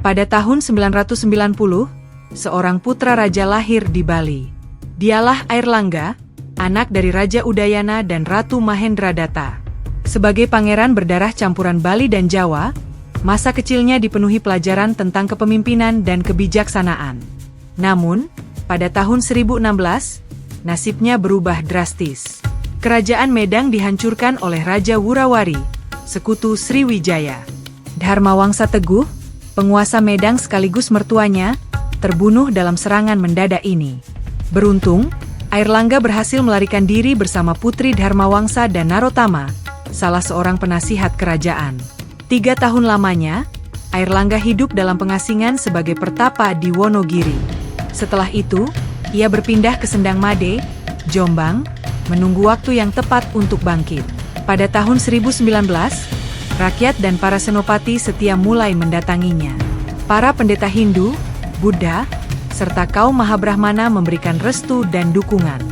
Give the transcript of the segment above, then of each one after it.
Pada tahun 990, seorang putra raja lahir di Bali. Dialah Airlangga, anak dari Raja Udayana dan Ratu Mahendradatta. Sebagai pangeran berdarah campuran Bali dan Jawa, masa kecilnya dipenuhi pelajaran tentang kepemimpinan dan kebijaksanaan. Namun, pada tahun 1016, nasibnya berubah drastis. Kerajaan Medang dihancurkan oleh Raja Wurawari, sekutu Sriwijaya. Dharmawangsa Teguh, penguasa Medang sekaligus mertuanya, terbunuh dalam serangan mendadak ini. Beruntung, Airlangga berhasil melarikan diri bersama putri Dharmawangsa dan Narottama, salah seorang penasihat kerajaan. 3 tahun lamanya, Airlangga hidup dalam pengasingan sebagai pertapa di Wonogiri. Setelah itu, ia berpindah ke Sendang Made, Jombang, menunggu waktu yang tepat untuk bangkit. Pada tahun 1019, rakyat dan para senopati setia mulai mendatanginya. Para pendeta Hindu, Buddha, serta kaum Mahabrahmana memberikan restu dan dukungan.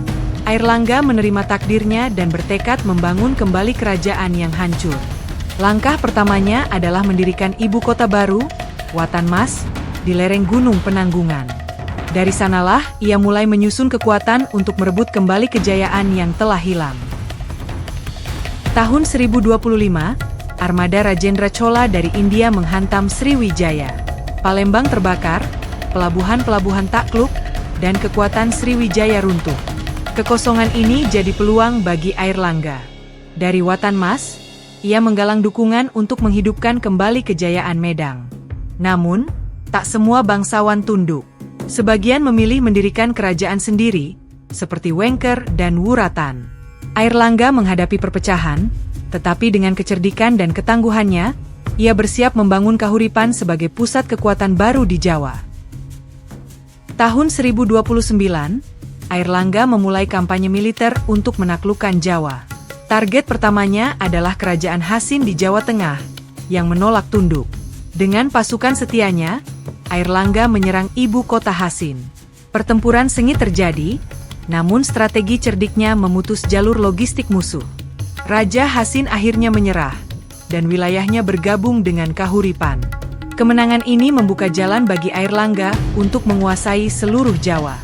Airlangga menerima takdirnya dan bertekad membangun kembali kerajaan yang hancur. Langkah pertamanya adalah mendirikan ibu kota baru, Watanmas, di lereng Gunung Penanggungan. Dari sanalah ia mulai menyusun kekuatan untuk merebut kembali kejayaan yang telah hilang. Tahun 1025, armada Rajendra Chola dari India menghantam Sriwijaya. Palembang terbakar, pelabuhan-pelabuhan takluk, dan kekuatan Sriwijaya runtuh. Kekosongan ini jadi peluang bagi Airlangga. Dari Watanmas, ia menggalang dukungan untuk menghidupkan kembali kejayaan Medang. Namun, tak semua bangsawan tunduk. Sebagian memilih mendirikan kerajaan sendiri, seperti Wengker dan Wuratan. Airlangga menghadapi perpecahan, tetapi dengan kecerdikan dan ketangguhannya, ia bersiap membangun Kahuripan sebagai pusat kekuatan baru di Jawa. Tahun 1029, Airlangga memulai kampanye militer untuk menaklukkan Jawa. Target pertamanya adalah kerajaan Hasin di Jawa Tengah, yang menolak tunduk. Dengan pasukan setianya, Airlangga menyerang ibu kota Hasin. Pertempuran sengit terjadi, namun strategi cerdiknya memutus jalur logistik musuh. Raja Hasin akhirnya menyerah, dan wilayahnya bergabung dengan Kahuripan. Kemenangan ini membuka jalan bagi Airlangga untuk menguasai seluruh Jawa.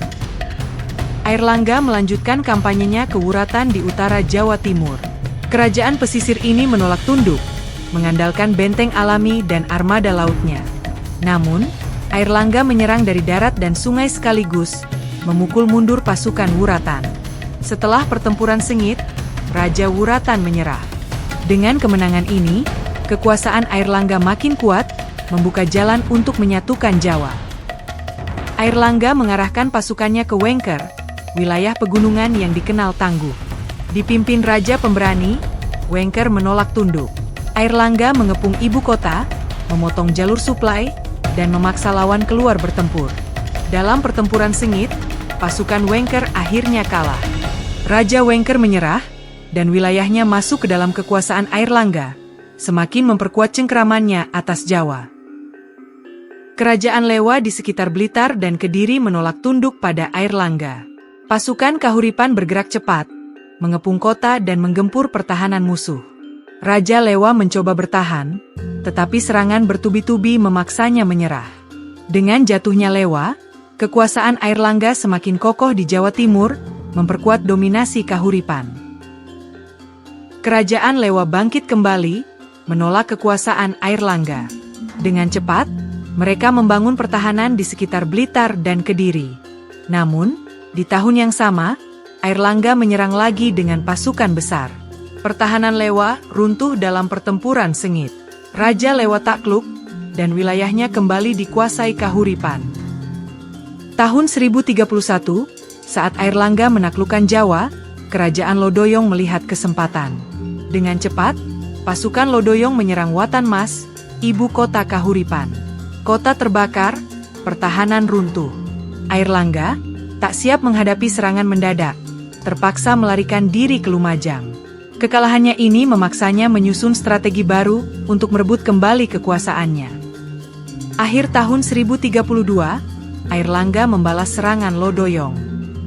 Airlangga melanjutkan kampanyenya ke Wuratan di utara Jawa Timur. Kerajaan pesisir ini menolak tunduk, mengandalkan benteng alami dan armada lautnya. Namun, Airlangga menyerang dari darat dan sungai sekaligus, memukul mundur pasukan Wuratan. Setelah pertempuran sengit, Raja Wuratan menyerah. Dengan kemenangan ini, kekuasaan Airlangga makin kuat, membuka jalan untuk menyatukan Jawa. Airlangga mengarahkan pasukannya ke Wengker, wilayah pegunungan yang dikenal tangguh. Dipimpin Raja Pemberani, Wengker menolak tunduk. Airlangga mengepung ibu kota, memotong jalur suplai, dan memaksa lawan keluar bertempur. Dalam pertempuran sengit, pasukan Wengker akhirnya kalah. Raja Wengker menyerah, dan wilayahnya masuk ke dalam kekuasaan Airlangga, semakin memperkuat cengkeramannya atas Jawa. Kerajaan Lewa di sekitar Blitar dan Kediri menolak tunduk pada Airlangga. Pasukan Kahuripan bergerak cepat, mengepung kota dan menggempur pertahanan musuh. Raja Lewa mencoba bertahan, tetapi serangan bertubi-tubi memaksanya menyerah. Dengan jatuhnya Lewa, kekuasaan Airlangga semakin kokoh di Jawa Timur, memperkuat dominasi Kahuripan. Kerajaan Lewa bangkit kembali, menolak kekuasaan Airlangga. Dengan cepat, mereka membangun pertahanan di sekitar Blitar dan Kediri. Namun, di tahun yang sama, Airlangga menyerang lagi dengan pasukan besar. Pertahanan Lewa runtuh dalam pertempuran sengit. Raja Lewa takluk, dan wilayahnya kembali dikuasai Kahuripan. Tahun 1031, saat Airlangga menaklukkan Jawa, kerajaan Lodoyong melihat kesempatan. Dengan cepat, pasukan Lodoyong menyerang Watanmas, ibu kota Kahuripan. Kota terbakar, pertahanan runtuh. Airlangga tak siap menghadapi serangan mendadak, terpaksa melarikan diri ke Lumajang. Kekalahannya ini memaksanya menyusun strategi baru untuk merebut kembali kekuasaannya. Akhir tahun 1032, Airlangga membalas serangan Lodoyong.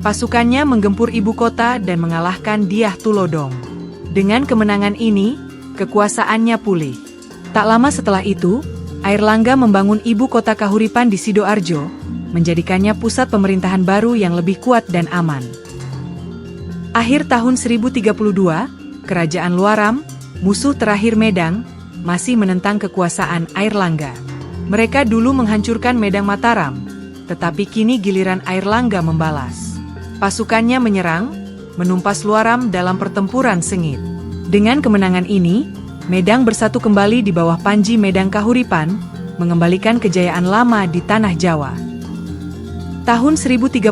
Pasukannya menggempur ibu kota dan mengalahkan Dyah Tulodong. Dengan kemenangan ini, kekuasaannya pulih. Tak lama setelah itu, Airlangga membangun ibu kota Kahuripan di Sidoarjo, menjadikannya pusat pemerintahan baru yang lebih kuat dan aman. Akhir tahun 1032, Kerajaan Luaram, musuh terakhir Medang, masih menentang kekuasaan Airlangga. Mereka dulu menghancurkan Medang Mataram, tetapi kini giliran Airlangga membalas. Pasukannya menyerang, menumpas Luaram dalam pertempuran sengit. Dengan kemenangan ini, Medang bersatu kembali di bawah Panji Medang Kahuripan, mengembalikan kejayaan lama di tanah Jawa. Tahun 1035,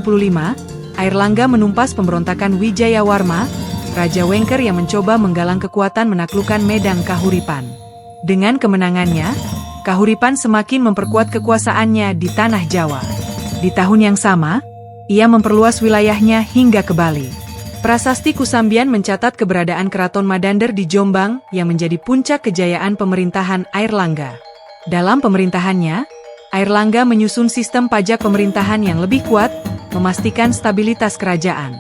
Airlangga menumpas pemberontakan Wijayawarma, Raja Wengker yang mencoba menggalang kekuatan menaklukkan Medang Kahuripan. Dengan kemenangannya, Kahuripan semakin memperkuat kekuasaannya di tanah Jawa. Di tahun yang sama, ia memperluas wilayahnya hingga ke Bali. Prasasti Kusambian mencatat keberadaan Keraton Madander di Jombang yang menjadi puncak kejayaan pemerintahan Airlangga. Dalam pemerintahannya, Airlangga menyusun sistem pajak pemerintahan yang lebih kuat, memastikan stabilitas kerajaan.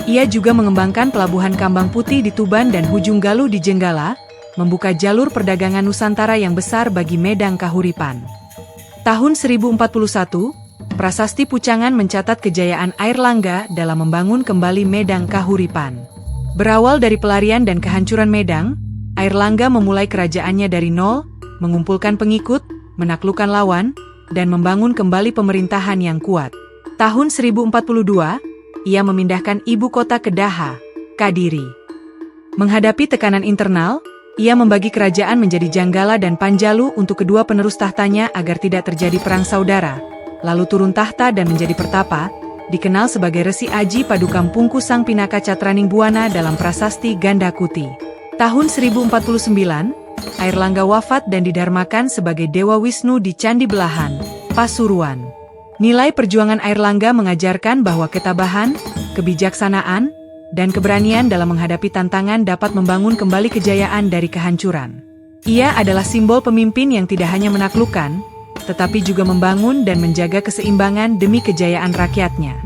Ia juga mengembangkan pelabuhan Kambang Putih di Tuban dan Hujung Galuh di Jenggala, membuka jalur perdagangan Nusantara yang besar bagi Medang Kahuripan. Tahun 1041, Prasasti Pucangan mencatat kejayaan Airlangga dalam membangun kembali Medang Kahuripan. Berawal dari pelarian dan kehancuran Medang, Airlangga memulai kerajaannya dari nol, mengumpulkan pengikut, menaklukkan lawan, dan membangun kembali pemerintahan yang kuat. Tahun 1042, ia memindahkan ibu kota ke Daha, Kadiri. Menghadapi tekanan internal, ia membagi kerajaan menjadi Janggala dan Panjalu untuk kedua penerus tahtanya agar tidak terjadi perang saudara. Lalu turun tahta dan menjadi pertapa, dikenal sebagai Resi Aji Padukam Pungku Sang Pinaka Catraning Buana dalam prasasti Gandakuti. Tahun 1049, Airlangga wafat dan didharmakan sebagai Dewa Wisnu di Candi Belahan, Pasuruan. Nilai perjuangan Airlangga mengajarkan bahwa ketabahan, kebijaksanaan, dan keberanian dalam menghadapi tantangan dapat membangun kembali kejayaan dari kehancuran. Ia adalah simbol pemimpin yang tidak hanya menaklukkan, tetapi juga membangun dan menjaga keseimbangan demi kejayaan rakyatnya.